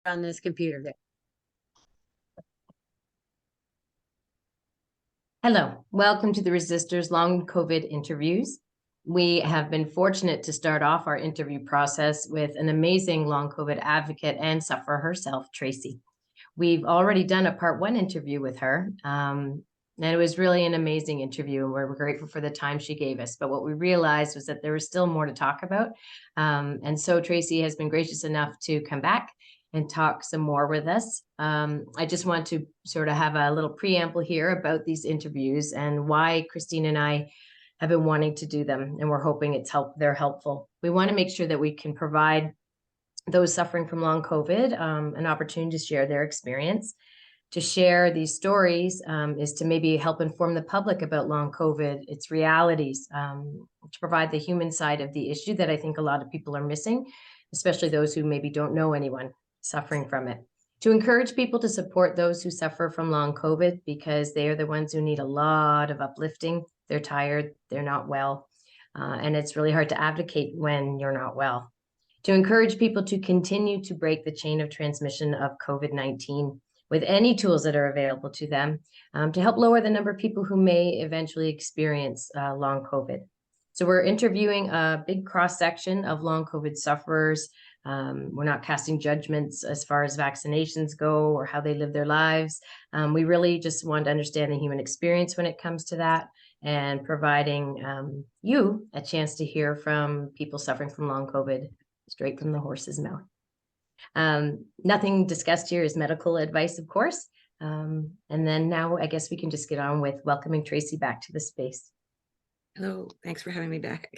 on this computer there. Hello, welcome to the ReSisters Long COVID interviews. We have been fortunate to start off our interview process with an amazing long COVID advocate and sufferer herself, Tracey. We've already done a part 1 interview with her, and it was really an amazing interview, and we're grateful for the time she gave us. But what we realized was that there was still more to talk about. And so Tracey has been gracious enough to come back and talk some more with us. I just want to sort of have a little preamble here about these interviews and why Christine and I have been wanting to do them, and we're hoping they're helpful. We want to make sure that we can provide those suffering from long COVID an opportunity to share their experience. To share these stories is to maybe help inform the public about long COVID, its realities, to provide the human side of the issue that I think a lot of people are missing, especially those who maybe don't know anyone suffering from it. To encourage people to support those who suffer from long COVID, because they are the ones who need a lot of uplifting. They're tired, they're not well, and it's really hard to advocate when you're not well. To encourage people to continue to break the chain of transmission of COVID-19 with any tools that are available to them, to help lower the number of people who may eventually experience long COVID. So we're interviewing a big cross-section of long COVID sufferers. We're not casting judgments as far as vaccinations go or how they live their lives. We really just want to understand the human experience when it comes to that, and providing you a chance to hear from people suffering from long COVID straight from the horse's mouth. Nothing discussed here is medical advice, of course. And then now I guess we can just get on with welcoming Tracey back to the space. Hello, thanks for having me back.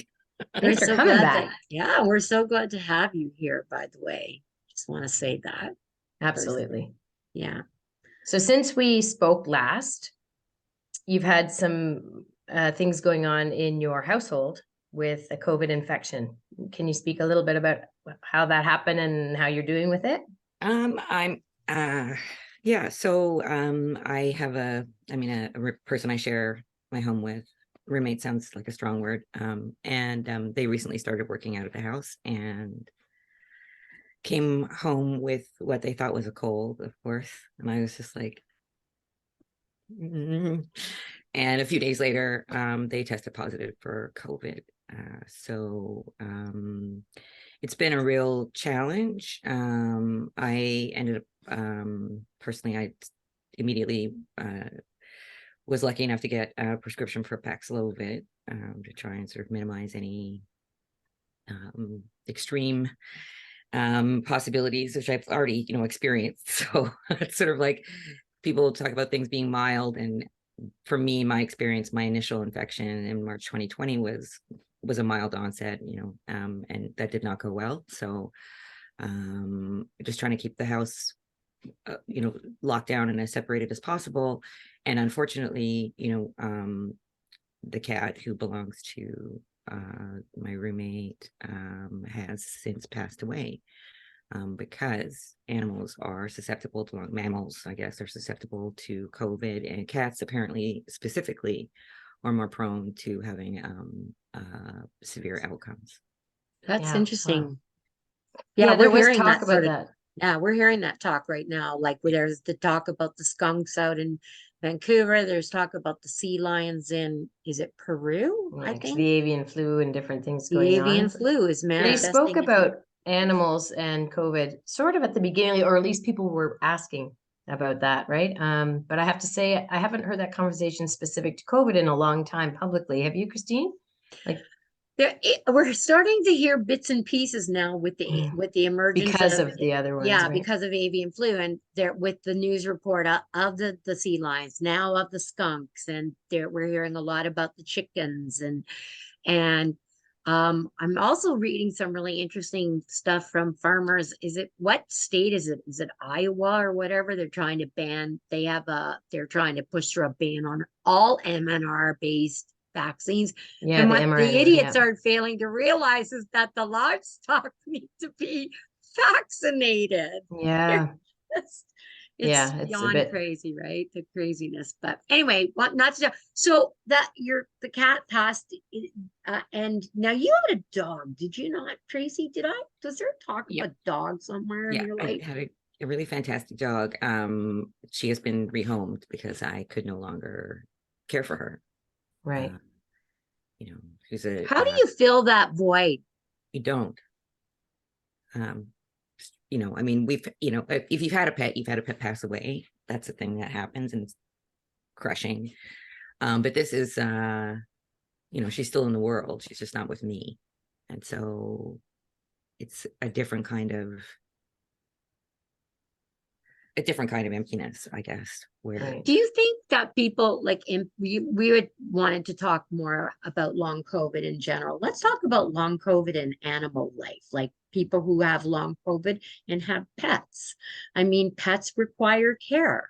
Thanks for coming back. Yeah, we're so glad to have you here, by the way. Just want to say that. Absolutely. Yeah. So since we spoke last, you've had some things going on in your household with a COVID infection. Can you speak a little bit about how that happened and how you're doing with it? Yeah, so I have a person I share my home with. Roommate sounds like a strong word. And they recently started working out of the house and came home with what they thought was a cold, of course. And I was just like, and a few days later, they tested positive for COVID. So it's been a real challenge. I ended up, personally, I immediately was lucky enough to get a prescription for Paxlovid to try and sort of minimize any extreme possibilities, which I've already, experienced. So it's sort of like people talk about things being mild, and for me, my experience, my initial infection in March 2020 was a mild onset, and that did not go well. So just trying to keep the house locked down and as separated as possible. And unfortunately, the cat who belongs to my roommate has since passed away, because animals are susceptible to, mammals, I guess, are susceptible to COVID, and cats apparently specifically are more prone to having severe outcomes. That's interesting. Wow. Yeah, there was hearing talk about that. Yeah, we're hearing that talk right now. Like there's the talk about the skunks out in Vancouver. There's talk about the sea lions in, is it Peru? Yeah, I think the avian flu and different things the going on. avian flu is manifesting. They spoke about animals and COVID sort of at the beginning, or at least people were asking about that, right? But I have to say, I haven't heard that conversation specific to COVID in a long time publicly. Have you, Christine? We're starting to hear bits and pieces now with the emergence because of the other ones. Yeah, right? because of avian flu, and there with the news report of the sea lions, now of the skunks, and we're hearing a lot about the chickens, and I'm also reading some really interesting stuff from farmers. What state is it? Is it Iowa or whatever? They're trying to ban. They're trying to push through a ban on all MNR based vaccines. Yeah, and the what mRNA, the idiots are failing to realize is that the livestock need to be vaccinated. Yeah. It's beyond crazy, right? The craziness. But anyway, not to so that the cat passed, and now you had a dog, did you not, Tracey? Was there talk about a dog somewhere in your life? a really fantastic dog. She has been rehomed because I could no longer care for her. Right. You know, she's a How do you fill that void? you don't. You know, I mean, we've, you know, if you've had a pet, you've had a pet pass away. That's a thing that happens and it's crushing. But this is, you know, she's still in the world. She's just not with me. And so it's a different kind of emptiness, I guess, where Right. Do you think that people like we would wanted to talk more about long COVID in general. Let's talk about long COVID in animal life, like people who have long COVID and have pets. I mean, pets require care.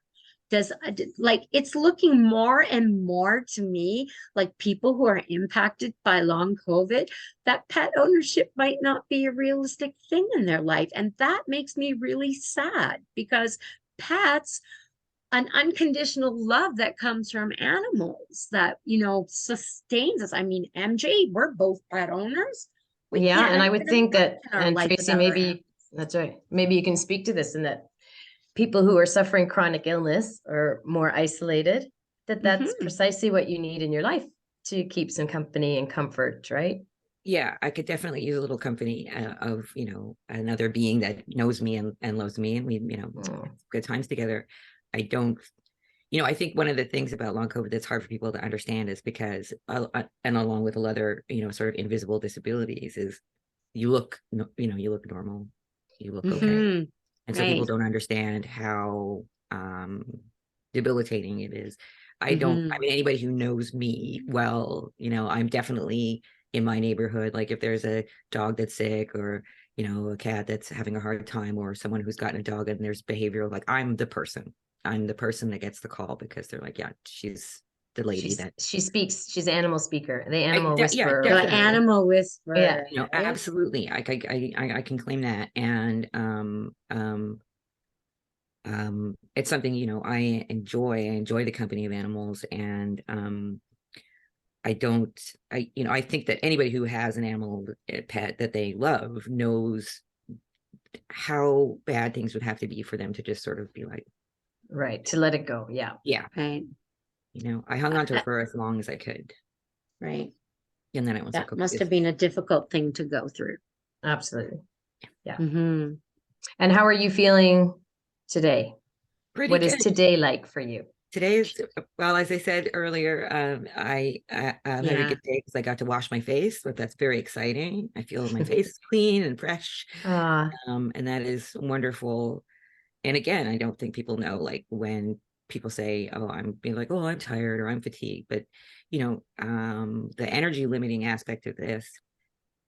Does like it's looking more and more to me like people who are impacted by long COVID, that pet ownership might not be a realistic thing in their life. And that makes me really sad because pets, an unconditional love that comes from animals that, you know, sustains us. I mean, MJ, we're both pet owners. We Yeah, can't and I would imagine think that, our and life Tracey, without our animals. maybe that's right. Maybe you can speak to this, in that people who are suffering chronic illness or more isolated, that's Mhm. precisely what you need in your life to keep some company and comfort, right? yeah, I could definitely use a little company of, you know, another being that knows me and loves me, and we, you know, Oh, have good times together. I don't, you know, I think one of the things about long COVID that's hard for people to understand is because, and along with a other, you know, sort of invisible disabilities, is you look, you know, you look normal, you look okay, Mhm. and so people Right. don't understand how debilitating it is. I don't, I Mhm. mean, anybody who knows me well, you know, I'm definitely in my neighborhood. Like if there's a dog that's sick, or, you know, a cat that's having a hard time, or someone who's gotten a dog and there's behavioral, like I'm the person that gets the call because they're like, yeah, she's the lady that she speaks. She's an animal speaker, the animal yeah, whisperer, The definitely. whatever. animal Yeah. whisperer, You know, right? absolutely. I can claim that. And it's something, you know, I enjoy the company of animals. And I don't, you know, I think that anybody who has an animal pet that they love knows how bad things would have to be for them to just sort of be like, Right. To let it go. Yeah. yeah, Right. you know, I hung on to Uh, it for as long as I could, right. and then I was like, That okay, must have been a difficult thing to go through. Absolutely. Yeah. Hmm. And how are you feeling today? pretty What is good. today like for you? Today is, well, as I said earlier, I'm having a Yeah. good day because I got to wash my face, but that's very exciting. I feel my face is clean and fresh, Ah, and that is wonderful. And again, I don't think people know, like when people say, "Oh, I'm being like, oh, I'm tired or I'm fatigued," but you know, the energy limiting aspect of this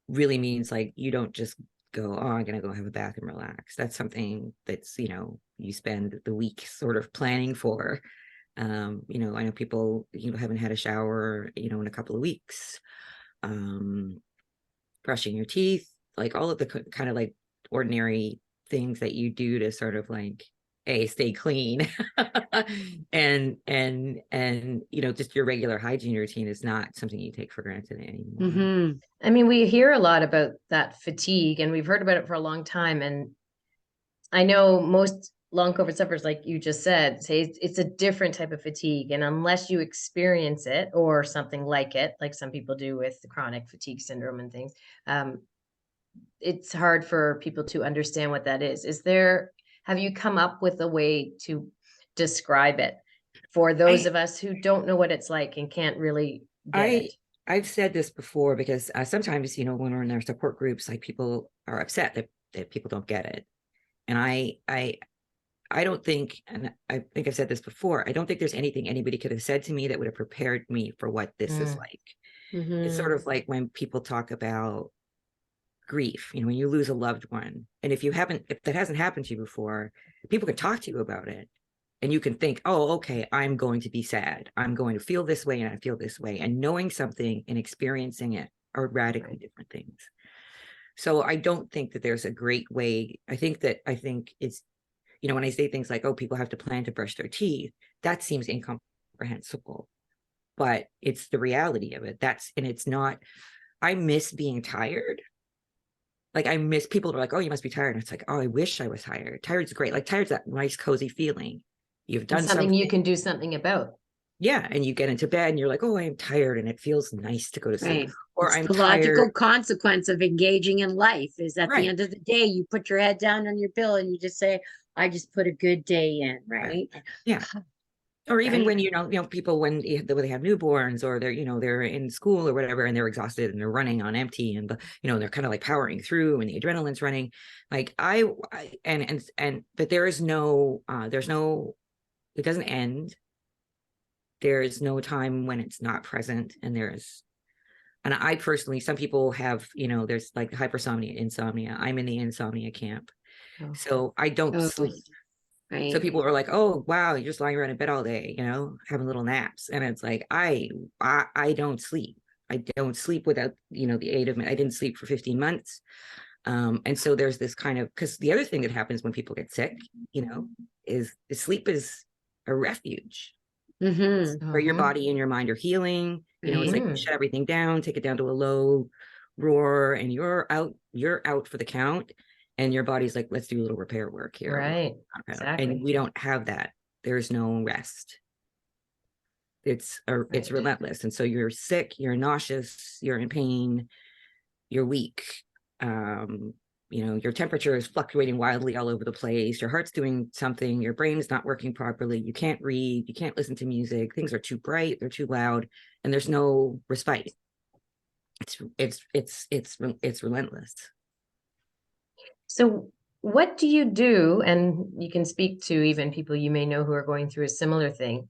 really means like you don't just go, oh, I'm gonna go have a bath and relax. That's something that's, you know, you spend the week sort of planning for. You know, I know people, you know, haven't had a shower, you know, in a couple of weeks. um Brushing your teeth, like all of the kind of like ordinary things that you do to sort of like stay clean. And you know, just your regular hygiene routine is not something you take for granted anymore. Hmm. I mean, we hear a lot about that fatigue, and we've heard about it for a long time. And I know most long COVID sufferers, like you just said, say it's a different type of fatigue. And unless you experience it or something like it, like some people do with the chronic fatigue syndrome and things, um, it's hard for people to understand what that is. Have you come up with a way to describe it for those I of us who don't know what it's like and can't really get I it? I've said this before because sometimes, you know, when we're in our support groups, like people are upset that people don't get it. And I don't think, and I think I've said this before, I don't think there's anything anybody could have said to me that would have prepared me for what this is Mm, like. It's sort Hmm. of like when people talk about grief, you know, when you lose a loved one. And if that hasn't happened to you before, people can talk to you about it. And you can think, oh, okay, I'm going to be sad. I'm going to feel this way and I feel this way. And knowing something and experiencing it are radically right. different things. So I don't think that there's a great way. I think it's, you know, when I say things like, oh, people have to plan to brush their teeth, that seems incomprehensible. But it's the reality of it. And it's not, I miss being tired. like I miss people are like, oh, you must be tired. And it's like, oh, I wish I was tired. Tired's great. Like tired's that nice, cozy feeling. You've done And something you something. can do something about. Yeah. And you get into bed and you're like, oh, I am tired. And it feels nice to go to sleep. Right. Or It's I'm the tired. logical consequence of engaging in life is at the Right. end of the day, you put your head down on your pillow and you just say, I just put a good day in, Right. right? Yeah. Or even Right. when, people, when they have newborns or they're in school or whatever, and they're exhausted and they're running on empty and, they're kind of like powering through and the adrenaline's running. Like but there's no, it doesn't end. There's no time when it's not present. And I personally, some people have, there's like hypersomnia, insomnia. I'm in the insomnia camp. Oh. So I don't Oh, sleep. So right. people are like, oh, wow, you're just lying around in bed all day, having little naps. And it's like, I don't sleep. I don't sleep without, the aid of, I didn't sleep for 15 months. And so there's this kind of, because the other thing that happens when people get sick, is sleep is a refuge. Mm-hmm. Where your Mhm. body and your mind are healing. It's like Mm. shut everything down, take it down to a low roar, and you're out for the count. And your body's like, let's do a little repair work here. Right. And Exactly. we don't have that. There's no rest. It's Right. relentless. And so you're sick, you're nauseous, you're in pain, you're weak. Your temperature is fluctuating wildly all over the place. Your heart's doing something, your brain's not working properly. You can't read, you can't listen to music. Things are too bright, they're too loud, and there's no respite. It's relentless. So what do you do? And you can speak to even people you may know who are going through a similar thing.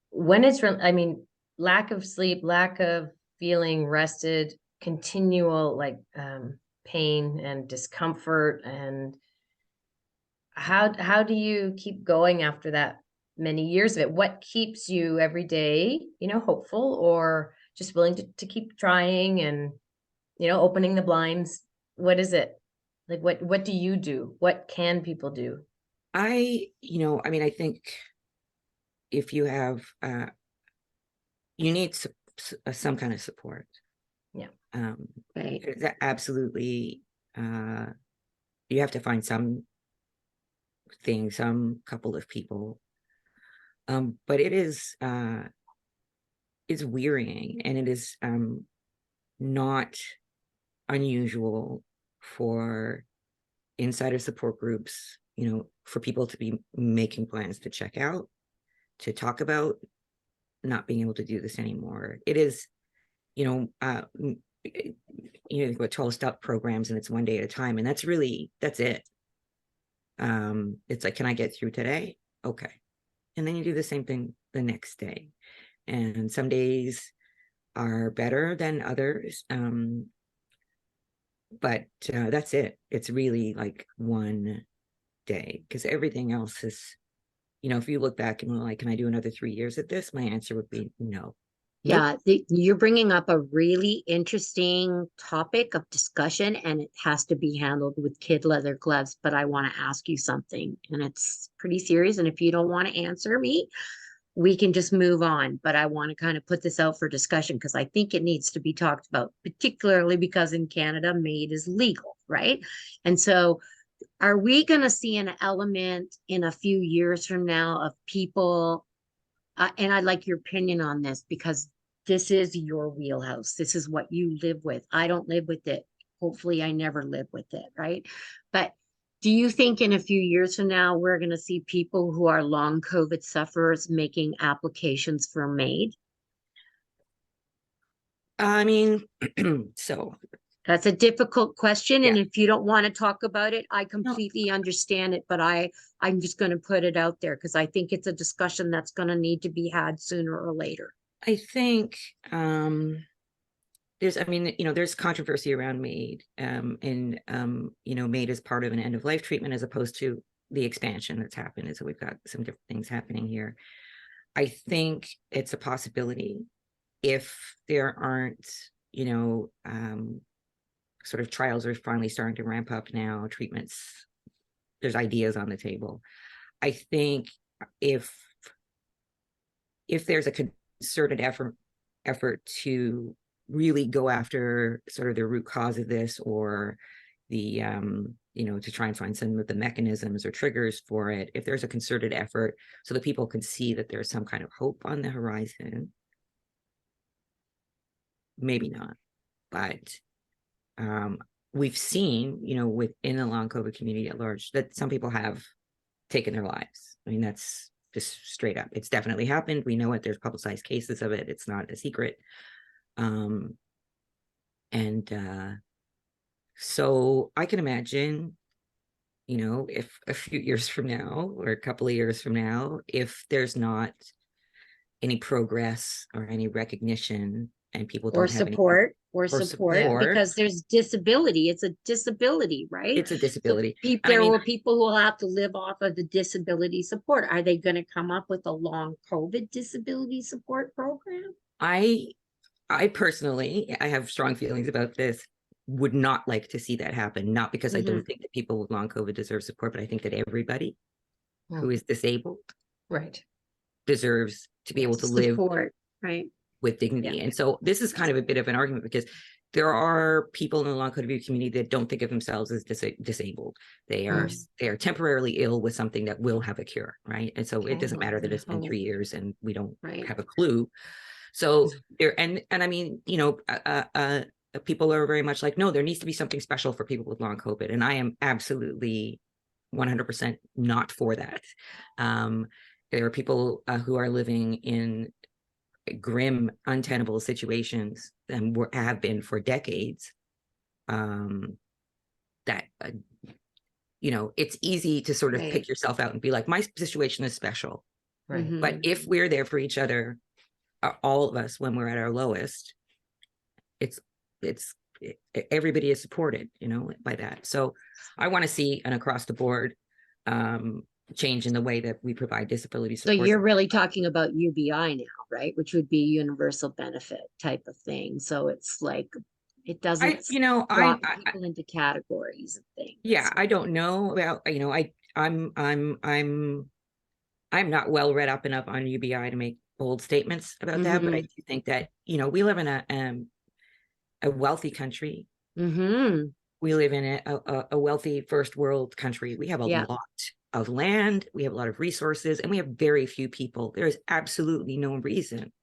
When it's, I mean, lack of sleep, lack of feeling rested, continual pain and discomfort, and how do you keep going after that many years of it? What keeps you every day, hopeful or just willing to keep trying and, opening the blinds? What is it? Like what do you do? What can people do? I think if you have, you need some kind of support. Yeah. Right. Absolutely. You have to find some couple of people. But it is, it's wearying, and it is not unusual for insider support groups, for people to be making plans to check out, to talk about not being able to do this anymore. It is, you go 12-step programs and it's one day at a time, and that's it. It's like, can I get through today? Okay. And then you do the same thing the next day. And some days are better than others. But that's it. It's really like one day, because everything else is, if you look back and we're like, can I do another 3 years at this? My answer would be no. Yeah, you're bringing up a really interesting topic of discussion, and it has to be handled with kid leather gloves. But I want to ask you something, and it's pretty serious. And if you don't want to answer me, we can just move on. But I want to kind of put this out for discussion because I think it needs to be talked about, particularly because in Canada, MAID is legal, right? And so, are we going to see an element in a few years from now of people? And I'd like your opinion on this because this is your wheelhouse. This is what you live with. I don't live with it. Hopefully, I never live with it, right? But do you think in a few years from now, we're going to see people who are long COVID sufferers making applications for MAID? I mean, so That's a difficult question. yeah, And if you don't want to talk about it, I no, completely understand it. But I'm just going to put it out there because I think it's a discussion that's going to need to be had sooner or later. I think there's controversy around MAID, and MAID is part of an end of life treatment as opposed to the expansion that's happened. And so we've got some different things happening here. I think it's a possibility if there aren't, sort of trials are finally starting to ramp up now, treatments, there's ideas on the table. I think if there's a concerted effort to really go after sort of the root cause of this, or to try and find some of the mechanisms or triggers for it, if there's a concerted effort so that people can see that there's some kind of hope on the horizon, maybe not. But we've seen, within the long COVID community at large, that some people have taken their lives. I mean, that's just straight up. It's definitely happened. We know it. There's publicized cases of it. It's not a secret. So I can imagine, if a few years from now or a couple of years from now, if there's not any progress or any recognition and people Or don't have any support, support, because there's disability. It's a disability, right? it's a So disability. there will people who will have to live off of the disability support. Are they going to come up with a long COVID disability support program? I personally, I have strong feelings about this, would not like to see that happen. Not because I don't think that people with long COVID deserve support, but I think that everybody who is disabled deserves to be able to live right, with dignity. And so this is kind of a bit of an argument, because there are people in the long COVID community that don't think of themselves as disabled. They are temporarily ill with something that will have a cure, right? And so it doesn't matter that it's been 3 years and we don't have a clue. So there, and I mean, people are very much like, no, there needs to be something special for people with long COVID. And I am absolutely 100% not for that. There are people who are living in grim, untenable situations and have been for decades. That, it's easy to sort of pick yourself out and be like, my situation is special. But if we're there for each other, all of us, when we're at our lowest, everybody is supported, by that. So I want to see an across the board change in the way that we provide disability support. So you're really talking about UBI now, right? Which would be universal benefit type of thing. So it's like, it doesn't drop people into categories of things. Yeah, I don't know about, I'm not well read up enough on UBI to make bold statements about that, but I do think that, we live in a wealthy country. We live in a wealthy first world country. We have a lot of land, we have a lot of resources, and we have very few people. There is absolutely no reason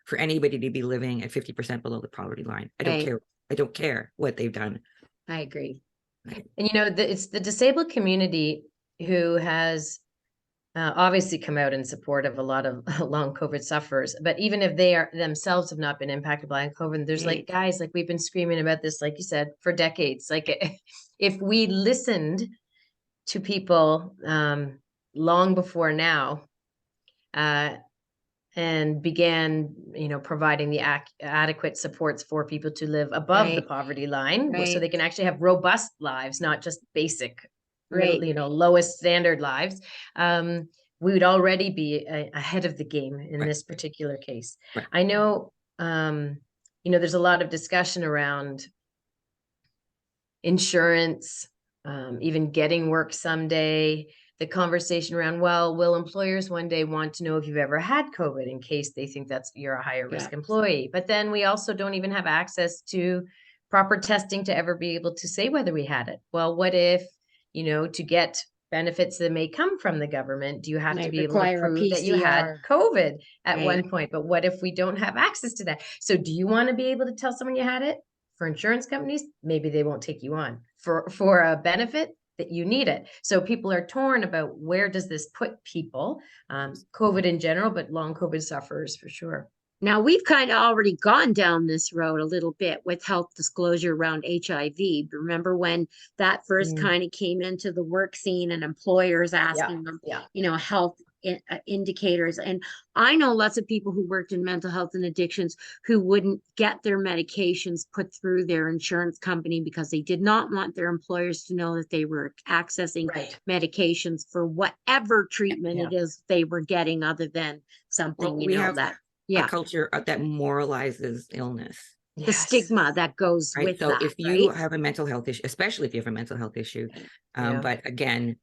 for anybody to be living at 50% below the poverty line. I don't care. I don't care what they've done. I agree. And it's the disabled community who has obviously come out in support of a lot of long COVID sufferers. But even if they themselves have not been impacted by COVID, there's like guys, like we've been screaming about this, like you said, for decades. Like if we listened to people long before now and began, providing the adequate supports for people to live above the poverty line, so they can actually have robust lives, not just basic, lowest standard lives, we would already be ahead of the game in this particular case. I know, there's a lot of discussion around insurance, even getting work someday, the conversation around, well, will employers one day want to know if you've ever had COVID in case they think you're a higher risk employee? But then we also don't even have access to proper testing to ever be able to say whether we had it. Well, what if, to get benefits that may come from the government, do you have to be able to prove that you had COVID at one point? But what if we don't have access to that? So do you want to be able to tell someone you had it? For insurance companies, maybe they won't take you on. For a benefit, that you need it. So people are torn about where does this put people, COVID in general, but long COVID sufferers for sure. Now, we've kind of already gone down this road a little bit with health disclosure around HIV. Remember when that first kind of came into the work scene and employers asking them, health indicators. And I know lots of people who worked in mental health and addictions who wouldn't get their medications put through their insurance company because they did not want their employers to know that they were accessing medications for whatever treatment it is they were getting, other than something, a culture that moralizes illness. The stigma that goes with so that. If you have a mental health issue, especially if you have a mental health issue, but again,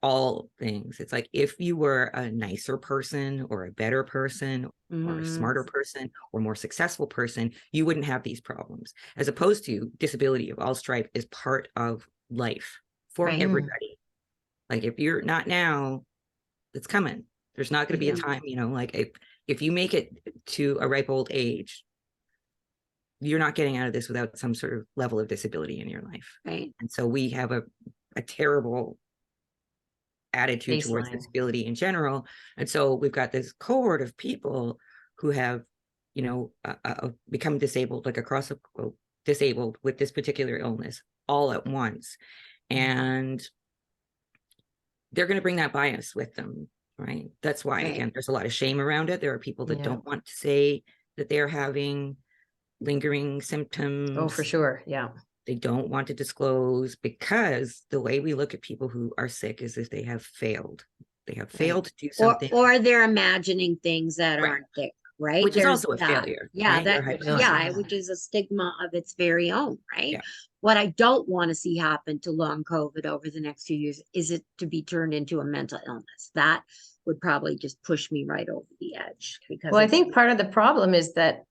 all things, it's like if you were a nicer person or a better person or a smarter person or more successful person, you wouldn't have these problems, as opposed to disability of all stripe is part of life for Right. everybody. Like if you're not now, it's coming. There's not going to be a Yeah. time, like if you make it to a ripe old age, you're not getting out of this without some sort of level of disability in your life. Right. And so we have a terrible attitude towards Baseline. disability in general. And so we've got this cohort of people who have, become disabled, like across the globe, disabled with this particular illness all at once. And they're going to bring that bias with them, right? That's why, Right. again, there's a lot of shame around it. There are people that Yeah. don't want to say that they're having lingering symptoms. Oh, for sure. Yeah. They don't want to disclose, because the way we look at people who are sick is if they have failed. They have failed to do something. Or they're imagining things that Right. aren't there, right? Which is There's also a that. failure, Yeah, right? that Or which is a stigma of its very own, right? Yeah. What I don't want to see happen to long COVID over the next few years is it to be turned into a mental illness. That would probably just push me right over the edge, because Well, I think part of the problem is that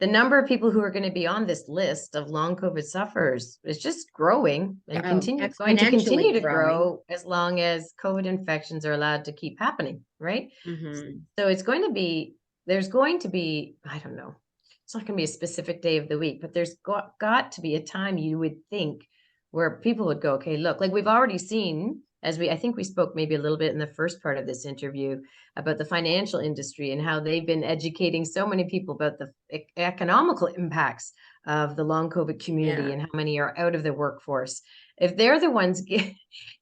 the number of people who are going to be on this list of long COVID sufferers is just growing and going to continue to grow as long as COVID infections are allowed to keep happening, right? Mm-hmm. So there's going to be, I don't know, it's not going to be a specific day of the week, but there's got to be a time you would think where people would go, okay, look, like we've already seen, I think we spoke maybe a little bit in the first part of this interview about the financial industry and how they've been educating so many people about the economical impacts of the long COVID community and how many are out of the workforce. If they're the ones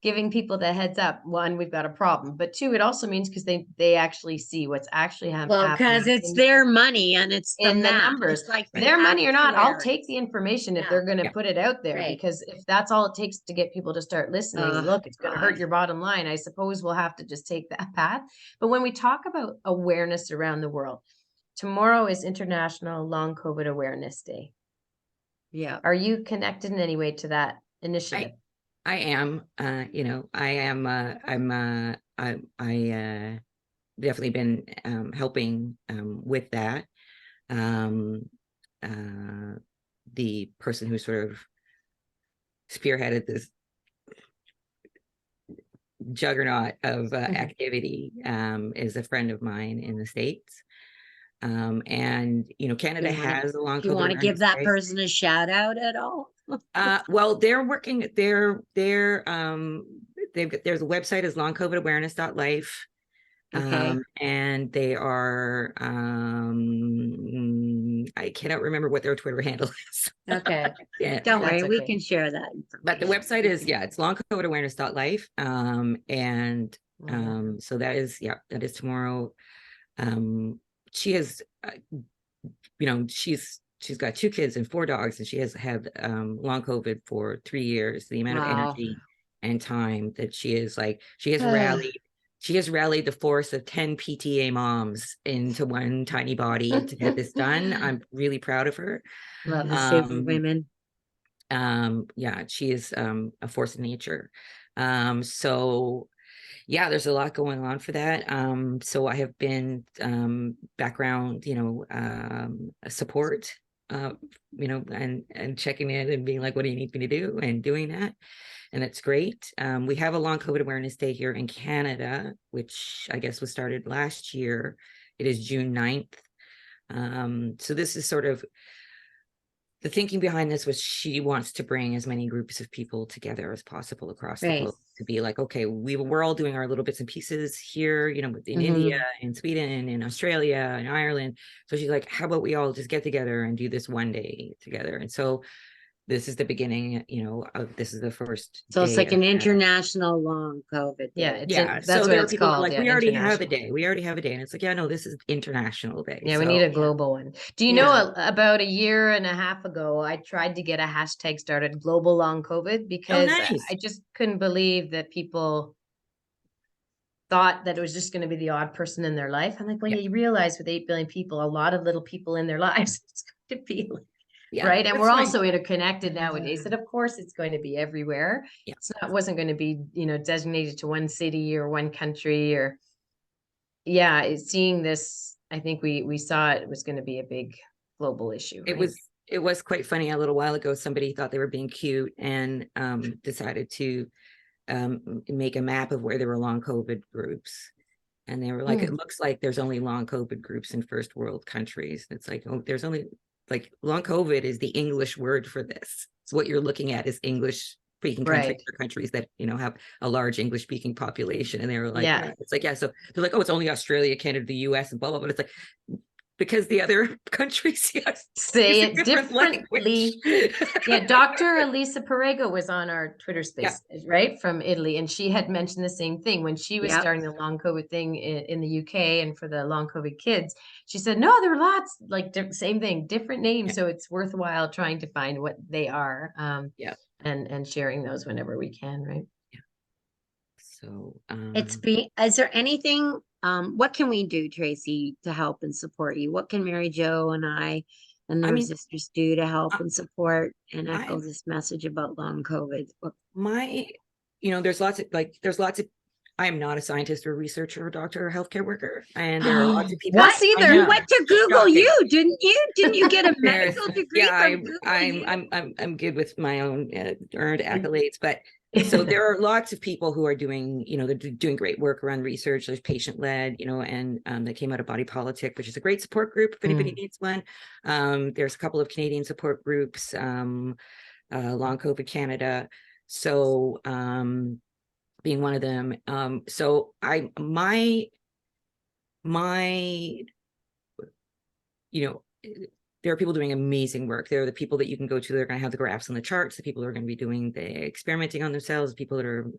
giving people the heads up, one, we've got a problem, but two, it also means because they actually see what's actually happening. Well, because it's their money and it's in the math. numbers. It's like their money or not, I'll actuaries. take the information if they're going to put it out there, because if that's all it takes to get people to start listening, look, it's going to hurt your bottom line. I suppose we'll have to just take that path. But when we talk about awareness around the world, tomorrow is International Long COVID Awareness Day. Yeah. Are you connected in any way to that initiative? I am, I definitely been helping with that. The person who sort of spearheaded this juggernaut of activity is a friend of mine in the States. And Canada has a long COVID. You want to give that person a shout out at all? Well, they're working, there's a website is longcovidawareness.life. Okay. And they are I cannot remember what their Twitter handle is. Okay. Yeah. Don't worry, okay. we can share that information. But the website is, it's longcovidawareness.life. So that is tomorrow. She has she's got 2 kids and 4 dogs, and she has had long COVID for 3 years. The amount of energy and time that she has rallied the force of 10 PTA moms into one tiny body to get this done. I'm really proud of her. Love the super women. She is a force of nature. So there's a lot going on for that. So I have been background, support, and checking in and being like, what do you need me to do? And doing that. And it's great. We have a long COVID awareness day here in Canada, which I guess was started last year. It is June 9th. So this is sort of the thinking behind this was she wants to bring as many groups of people together as possible across the globe to be like, okay, we're all doing our little bits and pieces here, in India, in Sweden, in Australia, in Ireland. So she's like, how about we all just get together and do this one day together? And so this is the beginning, this is the first. So it's like an international long COVID day. That's so what it's called. Like, we already have a day. And it's like, no, this is international day. Yeah, we need a global one. Do you know, about a year and a half ago, I tried to get a hashtag started, Global Long COVID, because I just couldn't believe that people thought that it was just going to be the odd person in their life. I'm like, well, you realize with 8 billion people, a lot of little people in their lives, it's going to be like, right. And we're also interconnected nowadays. And of course it's going to be everywhere. It wasn't going to be, designated to one city or one country or seeing this, I think we saw it was going to be a big global issue. Right? it was quite funny. A little while ago, somebody thought they were being cute and decided to make a map of where there were long COVID groups. And they were like, it looks like there's only long COVID groups in first world countries. It's like, oh, there's only like long COVID is the English word for this. So what you're looking at is English speaking countries or countries that, you know, have a large English speaking population. And they were like, yeah. It's like, yeah. So they're like, oh, it's only Australia, Canada, the US, and blah, blah, blah. But it's like, because the other countries say it differently. Yeah, Dr. Elisa Perego was on our Twitter space, right, from Italy, and she had mentioned the same thing when she was starting the long COVID thing in the UK and for the long COVID kids. She said, no, there are lots, like same thing, different names. So it's worthwhile trying to find what they are, and sharing those whenever we can, right? Yeah. So is there anything? What can we do, Tracey, to help and support you? What can Mary Jo and I and the ReSisters do to help and support and echo this message about long COVID? There's lots of, I am not a scientist or researcher or doctor or healthcare worker. And there are lots of people. Us either. You went to Google, didn't you? Didn't you get a medical degree? Yeah, I'm good with my own earned accolades, but so there are lots of people who are doing, they're doing great work around research. There's patient-led, and that came out of Body Politic, which is a great support group if anybody needs one. There's a couple of Canadian support groups, Long COVID Canada. So being one of them. So there are people doing amazing work. There are the people that you can go to. They're going to have the graphs and the charts. The people who are going to be doing the experimenting on themselves. The people that are,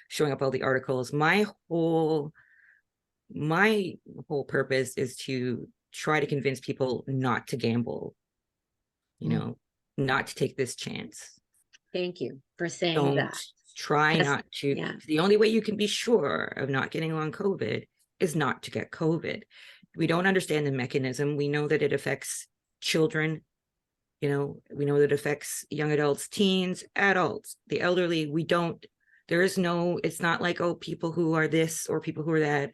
showing up all the articles. My whole purpose is to try to convince people not to gamble. Not to take this chance. Thank you for saying that. Try not to. Yeah. The only way you can be sure of not getting long COVID is not to get COVID. We don't understand the mechanism. We know that it affects children. We know that it affects young adults, teens, adults, the elderly. It's not like, oh, people who are this or people who are that.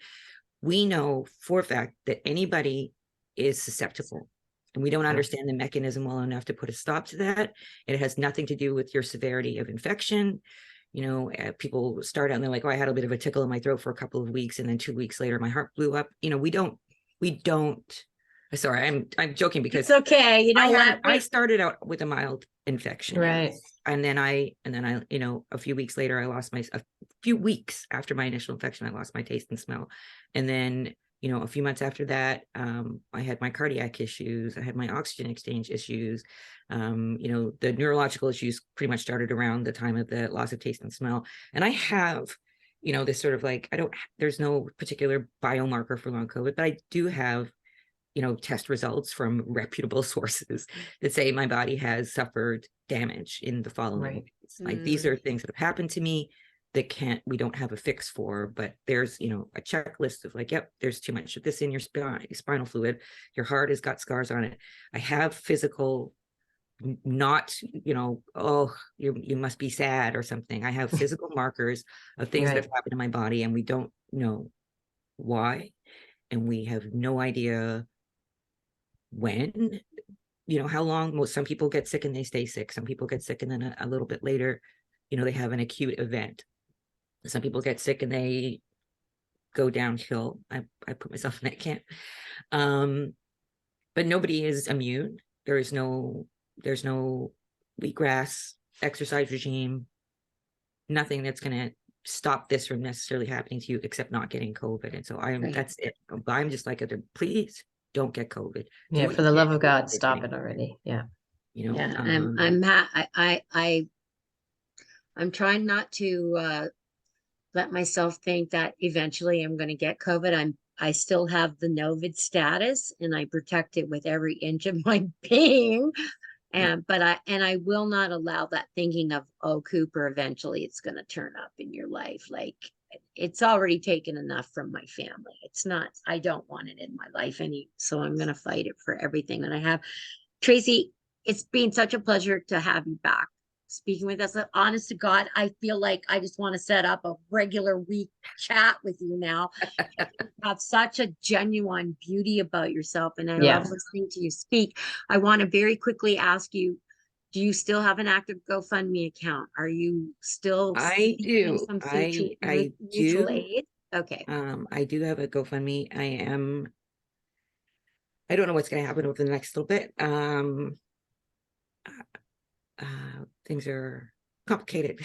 We know for a fact that anybody is susceptible. And we don't understand the mechanism well enough to put a stop to that. It has nothing to do with your severity of infection. People start out and they're like, oh, I had a bit of a tickle in my throat for a couple of weeks. And then 2 weeks later, my heart blew up. We don't, sorry, I'm joking because it's okay. I started out with a mild infection. Right. And then I, a few weeks later, a few weeks after my initial infection, I lost my taste and smell. And then, a few months after that, I had my cardiac issues. I had my oxygen exchange issues. The neurological issues pretty much started around the time of the loss of taste and smell. And I have, this sort of like, there's no particular biomarker for long COVID, but I do have, test results from reputable sources that say my body has suffered damage in the following ways. Like these are things that have happened to me that we don't have a fix for, but there's, a checklist of like, yep, there's too much of this in your spinal fluid. Your heart has got scars on it. I have physical, not, oh, you must be sad or something. I have physical markers of things that have happened in my body and we don't know why. And we have no idea when, how long. Some people get sick and they stay sick. Some people get sick and then a little bit later, they have an acute event. Some people get sick and they go downhill. I put myself in that camp. But nobody is immune. There's no wheatgrass exercise regime, nothing that's going to stop this from necessarily happening to you except not getting COVID. And so that's it. I'm just like, please don't get COVID. Yeah, for the love of God, stop it already. Yeah. I'm trying not to let myself think that eventually I'm going to get COVID. I still have the Novid status and I protect it with every inch of my being. But I will not allow that thinking of, oh, Cooper, eventually it's going to turn up in your life. Like it's already taken enough from my family. I don't want it in my life so I'm going to fight it for everything that I have. Tracey, it's been such a pleasure to have you back. speaking with us. Honest to God, I feel like I just want to set up a regular week chat with you now. You have such a genuine beauty about yourself, and I Yeah. love listening to you speak. I want to very quickly ask you, do you still have an active GoFundMe account? Are you still I seeking do. some I mutual do. aid? Okay. I do have a GoFundMe. I don't know what's going to happen over the next little bit. Things are complicated.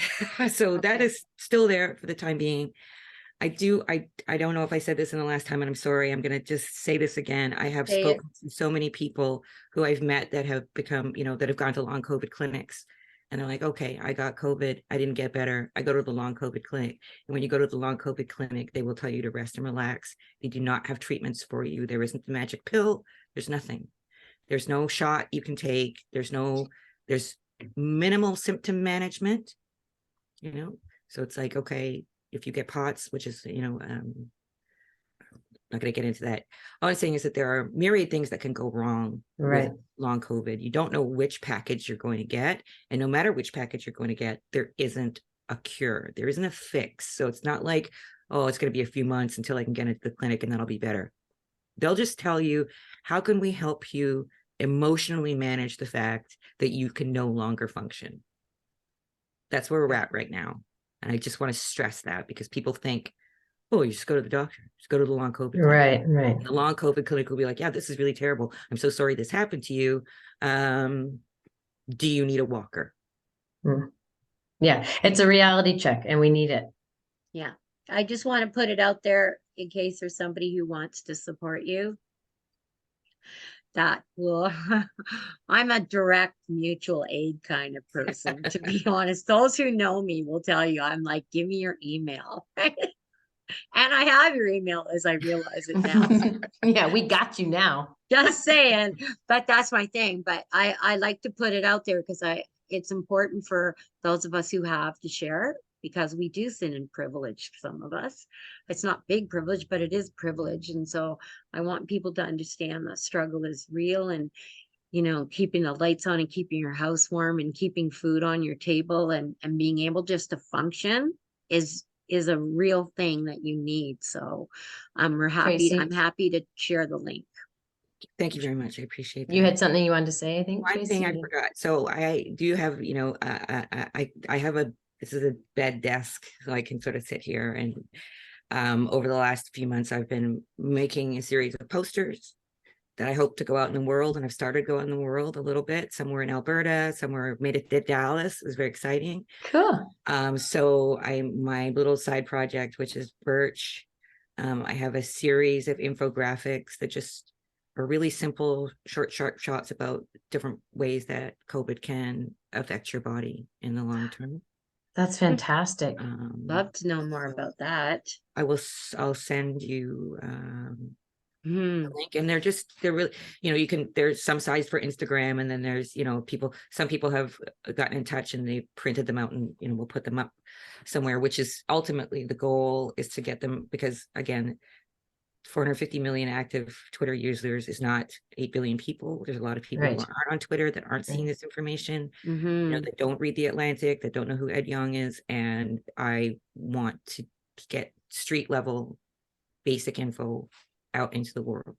So that Okay. is still there for the time being. I don't know if I said this in the last time, and I'm sorry. I'm going to just say this again. I have Say it. spoken to so many people who I've met that have become, that have gone to long COVID clinics. And they're like, okay, I got COVID. I didn't get better. I go to the long COVID clinic. And when you go to the long COVID clinic, they will tell you to rest and relax. They do not have treatments for you. There isn't the magic pill. There's nothing. There's no shot you can take. There's minimal symptom management, So it's like, okay, if you get POTS, which is, not going to get into that. All I'm saying is that there are myriad things that can go wrong Right. with long COVID. You don't know which package you're going to get. And no matter which package you're going to get, there isn't a cure. There isn't a fix. So it's not like, oh, it's going to be a few months until I can get into the clinic and then I'll be better. They'll just tell you, how can we help you emotionally manage the fact that you can no longer function? That's where we're at right now. And I just want to stress that, because people think, oh, you just go to the doctor, just go to the long COVID clinic. Right. Right. And the long COVID clinic will be like, yeah, this is really terrible. I'm so sorry this happened to you. Do you need a walker? Yeah. It's a reality check and we need it. Yeah. I just want to put it out there in case there's somebody who wants to support you. That will, I'm a direct mutual aid kind of person, to be honest. Those who know me will tell you, I'm like, give me your email. And I have your email as I realize it now. Yeah, we got you now. Just saying, but that's my thing. But I like to put it out there because it's important for those of us who have to share, because we do sin in privilege, some of us. It's not big privilege, but it is privilege. And so I want people to understand that struggle is real, and keeping the lights on and keeping your house warm and keeping food on your table and being able just to function is a real thing that you need. So I'm happy to share the link. Thank you very much. I appreciate that. You had something you wanted to say, I think. One Tracey? thing I forgot. So I do have, I have this is a bed desk, so I can sort of sit here, and over the last few months, I've been making a series of posters that I hope to go out in the world. And I've started going in the world a little bit, somewhere in Alberta, somewhere made it to Dallas. It was very exciting. Cool. So my little side project, which is Birch, I have a series of infographics that just are really simple, short, sharp shots about different ways that COVID can affect your body in the long term. That's fantastic. Love to know more about that. I'll send you the link, and they're really, there's some size for Instagram, and then there's, some people have gotten in touch and they printed them out, and, we'll put them up somewhere, which is ultimately the goal, is to get them, because again, 450 million active Twitter users is not 8 billion people. There's a lot of people who aren't on Twitter that aren't seeing this information, that don't read The Atlantic, that don't know who Ed Young is. And I want to get street level basic info out into the world.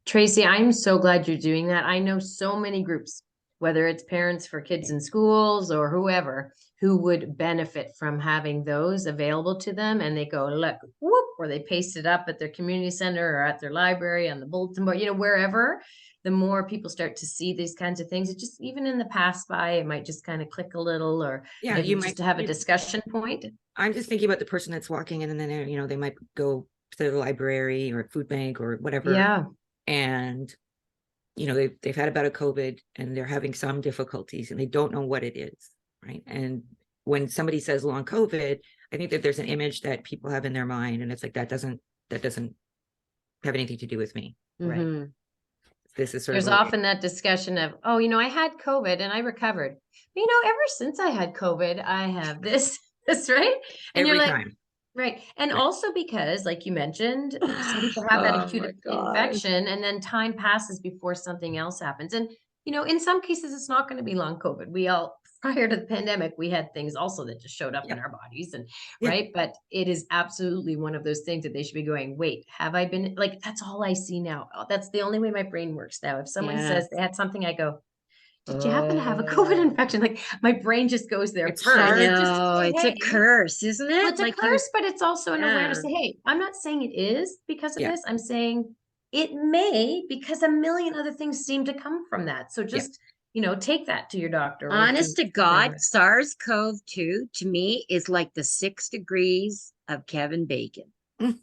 Tracey, I'm so glad you're doing that. I know so many groups, whether it's parents for kids in schools or whoever, who would benefit from having those available to them. And they go, look, whoop, or they paste it up at their community center or at their library, on the bulletin board, wherever. The more people start to see these kinds of things, it just, even in the pass by, it might just kind of click a little, or you might just have a discussion point. I'm just thinking about the person that's walking in, and then they might go to the library or food bank or whatever. Yeah. And they've had about a COVID, and they're having some difficulties, and they don't know what it is, right? And when somebody says long COVID, I think that there's an image that people have in their mind, and it's like, that doesn't have anything to do with me, right? This is there's often that discussion of, oh, I had COVID and I recovered. But, ever since I had COVID, I have this, right? And every you're like, time. Right. And also because, like you mentioned, some people have that acute infection, and then time passes before something else happens. And, in some cases, it's not going to be long COVID. We all prior to the pandemic, we had things also that just showed up in our bodies and right. But it is absolutely one of those things that they should be going, wait, have I been like, that's all I see now. That's the only way my brain works now. If someone says they had something, I go, did you happen to have a COVID infection? Like my brain just goes there It's first. hard. Just to No, say, it's a hey, curse, isn't well, it? it's a Like curse, but it's also an awareness. yeah. Say, hey, I'm not saying it is because of Yeah. this. I'm saying it may because a million other things seem to come from that. So just, take that to your doctor. Or Honest to God, whoever. SARS-CoV-2 to me is like the 6 degrees of Kevin Bacon. Is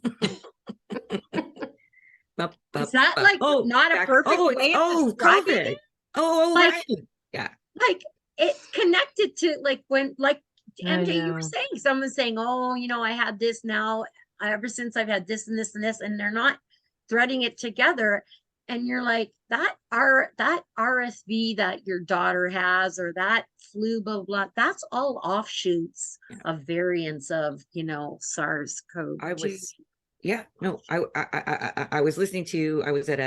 that like not a perfect way of describing COVID. it? Right. Like, Yeah. like it's connected to like when like I MJ, you were know. saying, someone's saying, oh, I had this now ever since I've had this and this and this, and they're not threading it together. And you're like, that RSV that your daughter has, or that flu, blah, blah, that's all offshoots of variants of, SARS-CoV-2. I was, no, I was listening to, I was at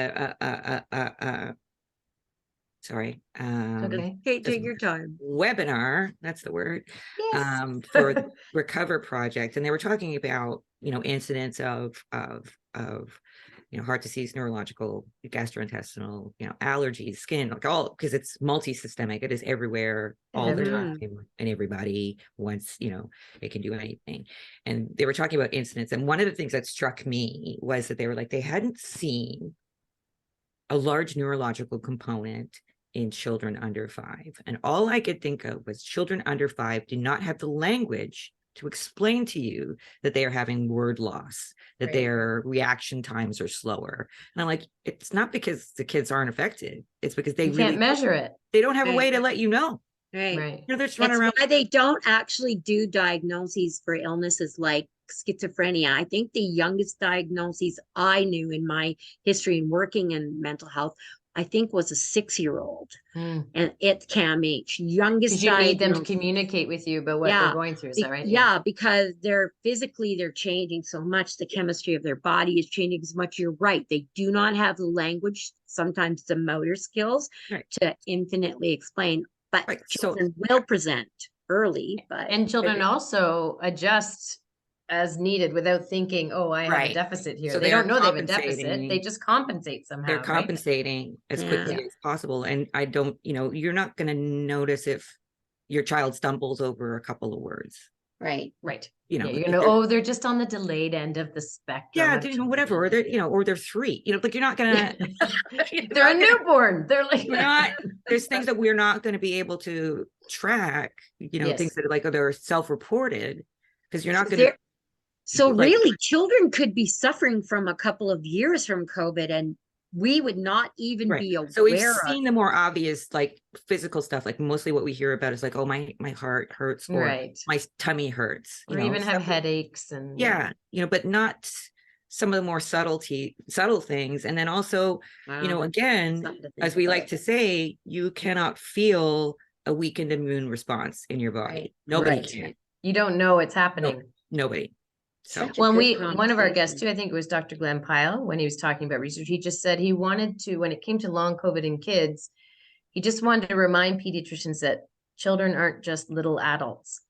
sorry, Okay. Okay, take your time. webinar, that's the word, Yes. for the Recover Project. And they were talking about, incidents of heart disease, neurological, gastrointestinal, allergies, skin, like all, because it's multi-systemic. It is everywhere all the time, and everybody once, it can do anything. And they were talking about incidents. And one of the things that struck me was that they were like, they hadn't seen a large neurological component in children under 5. And all I could think of was children under 5 do not have the language to explain to you that they are having word loss, that their reaction times are slower. And I'm like, it's not because the kids aren't affected. It's because they can't measure it. They don't have a way to let you know. Right. They're just running around. Why they don't actually do diagnoses for illnesses like schizophrenia. I think the youngest diagnoses I knew in my history in working in mental health, I think, was a 6-year-old. And it's CAMH, youngest you need them to diagnosis. communicate with you about what they're going through. Is that right? Yeah, because they're changing so much. The chemistry of their body is changing so much. You're right. They do not have the language, sometimes the motor skills to infinitely explain, but children will present early. And children also adjust as needed without thinking, oh, I have a deficit here. So they don't know they have a deficit. They just compensate somehow. They're compensating as quickly as possible. And I don't, you're not going to notice if your child stumbles over a couple of words. Right. You're gonna, they're just on the delayed end of the spectrum. Yeah, whatever. Or they're 3. Like you're not gonna. They're a newborn. They're like There's things that we're not going to be able to track. Things that are like they're self-reported, because you're not going to. So really, children could be suffering from a couple of years from COVID, and we would not even be aware. So we've seen the more obvious, like physical stuff. Like mostly what we hear about is like, oh, my heart hurts, or my tummy hurts, or even have headaches, and but not some of the more subtle things. And then also, again, as we like to say, you cannot feel a weakened immune response in your body. Nobody can. You don't know it's happening. Nobody. So one of our guests too, I think it was Dr. Glenn Pyle, when he was talking about research, he just said he wanted to, when it came to long COVID in kids, he just wanted to remind pediatricians that children aren't just little adults.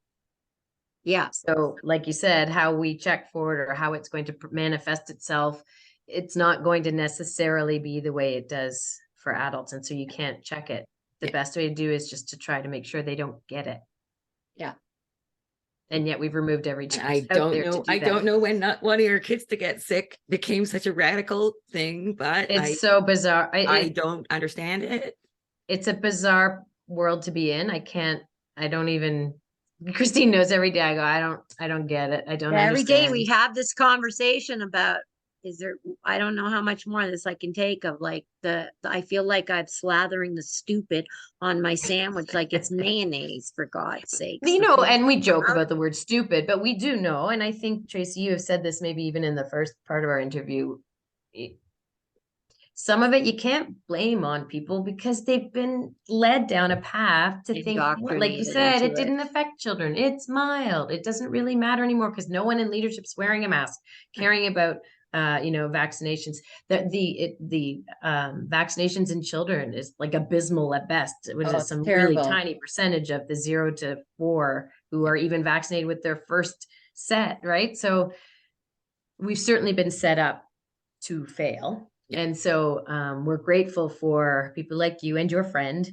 Yeah. So like you said, how we check for it or how it's going to manifest itself, it's not going to necessarily be the way it does for adults. And so you can't check it. The best way to do is just to try to make sure they don't get it. Yeah. And yet we've removed every chance. I don't know when not wanting our kids to get sick became such a radical thing, but it's so bizarre. I don't understand it. It's a bizarre world to be in. Christine knows every day I go, I don't get it. I don't understand. Every day we have this conversation about, I don't know how much more of this I can take of like I feel like I'm slathering the stupid on my sandwich like it's mayonnaise, for God's sake. And we joke about the word stupid, but we do know, and I think, Tracey, you have said this maybe even in the first part of our interview, some of it you can't blame on people because they've been led down a path to think, like you said, it didn't affect children. It's mild. It doesn't really matter anymore because no one in leadership's wearing a mask, caring about vaccinations. The vaccinations in children is like abysmal at best. It was Oh, it's some really terrible. tiny percentage of the 0 to 4 who are even vaccinated with their first set, right? So we've certainly been set up to fail. Yeah. And so we're grateful for people like you and your friend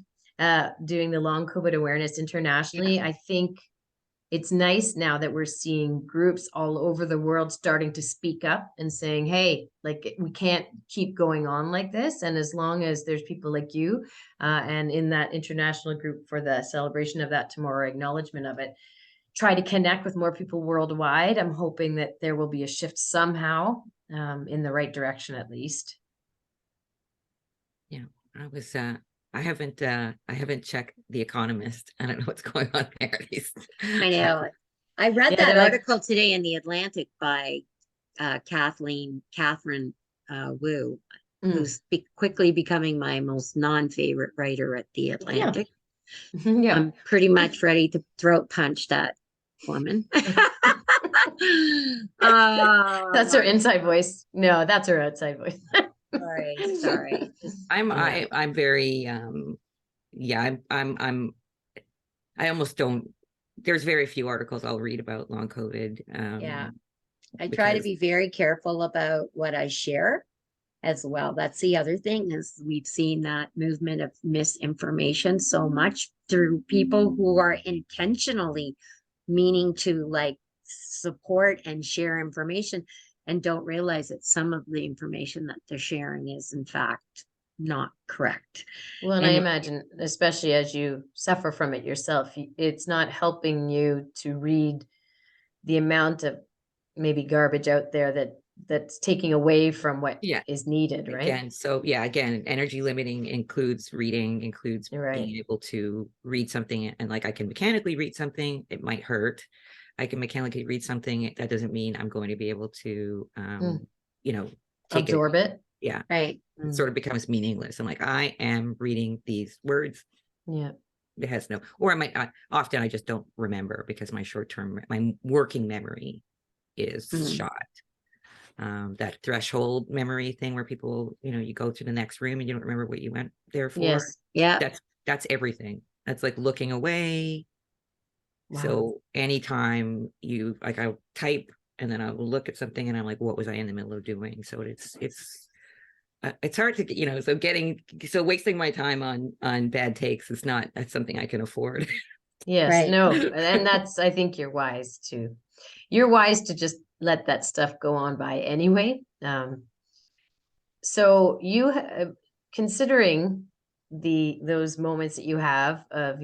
doing the long COVID awareness internationally. I think it's nice now that we're seeing groups all over the world starting to speak up and saying, hey, like we can't keep going on like this. And as long as there's people like you and in that international group for the celebration of that tomorrow, acknowledgement of it, try to connect with more people worldwide. I'm hoping that there will be a shift somehow in the right direction, at least. Yeah, I haven't checked The Economist. I don't know what's going on there. I know. I read Yeah, that they're like- article today in the Atlantic by Catherine Wu, who's quickly becoming my most non-favorite writer at the Atlantic. Yeah. I'm pretty much ready to throat punch that woman. That's her inside voice. No, that's her outside voice. Sorry. I'm very I almost don't, there's very few articles I'll read about long COVID. Yeah. I try to because- be very careful about what I share as well. That's the other thing, is we've seen that movement of misinformation so much through people who are intentionally meaning to like support and share information and don't realize that some of the information that they're sharing is in fact not correct. Well, and I And- imagine, especially as you suffer from it yourself, it's not helping you to read the amount of maybe garbage out there that's taking away from what is needed, right? Again, so yeah, again, energy limiting includes reading, includes being able to read something, and like I can mechanically read something, it might hurt. I can mechanically read something, that doesn't mean I'm going to be able to take absorb it. Yeah. Right. It sort of becomes meaningless. I'm like, I am reading these words. Yeah. It has no, or I might often I just don't remember because my my working memory is shot. That threshold memory thing where people, you go to the next room and you don't remember what you went there for. Yes. Yeah. That's everything. That's like looking away. Wow. So anytime I'll type and then I'll look at something and I'm like, what was I in the middle of doing? So it's hard to, so wasting my time on bad takes that's something I can afford. Yes, right. No, and I think you're wise to just let that stuff go on by anyway. So you considering those moments that you have of,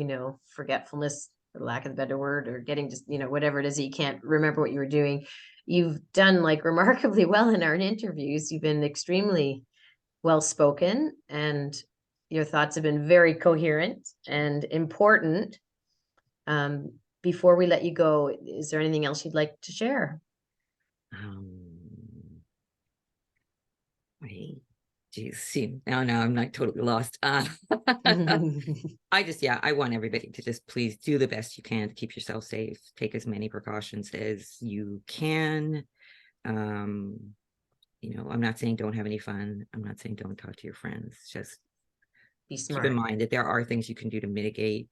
forgetfulness, for lack of a better word, or getting just, whatever it is that you can't remember what you were doing, you've done like remarkably well in our interviews. You've been extremely well-spoken and your thoughts have been very coherent and important. Before we let you go, is there anything else you'd like to share? No, I'm not totally lost. I want everybody to just please do the best you can to keep yourself safe. Take as many precautions as you can. I'm not saying don't have any fun. I'm not saying don't talk to your friends. Just be smart. Keep in mind that there are things you can do to mitigate.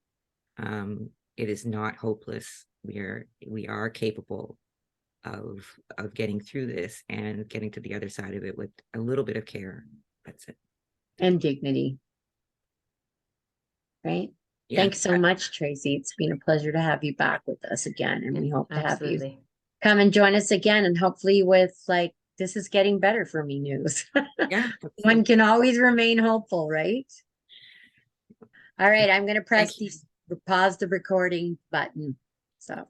It is not hopeless. We are capable of getting through this and getting to the other side of it with a little bit of care. That's it. And dignity. Right. Yeah. Thanks so much, Tracey. It's been a pleasure to have you back with us again. And we hope to have you come and join us again. And hopefully with this is getting better for me news. Yeah. One can always remain hopeful, right? All right. I'm going to press pause the recording button. So.